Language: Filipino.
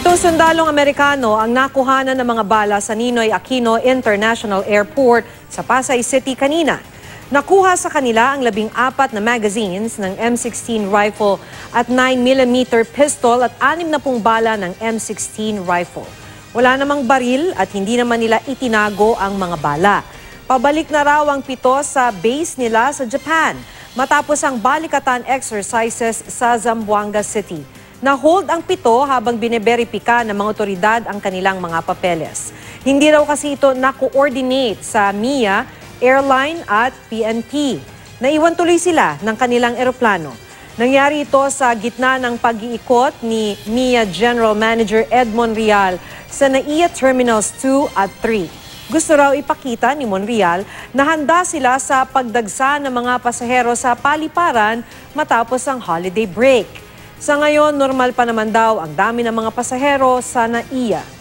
Pitong sundalong Amerikano ang nakuhanan ng mga bala sa Ninoy Aquino International Airport sa Pasay City kanina. Nakuha sa kanila ang 14 na magazines ng M16 rifle at 9mm pistol at 60 bala ng M16 rifle. Wala namang baril at hindi naman nila itinago ang mga bala. Pabalik na raw ang 7 sa base nila sa Japan matapos ang balikatan exercises sa Zamboanga City. Na-hold ang 7 habang bineberipika ng mga otoridad ang kanilang mga papeles. Hindi raw kasi ito na-coordinate sa MIA, airline at PNP. Naiwan tuloy sila ng kanilang eroplano. Nangyari ito sa gitna ng pag-iikot ni MIA General Manager Ed Monreal sa NAIA Terminals 2 at 3. Gusto raw ipakita ni Monreal na handa sila sa pagdagsa ng mga pasahero sa paliparan matapos ang holiday break. Sa ngayon, normal pa naman daw ang dami ng mga pasahero sa NAIA.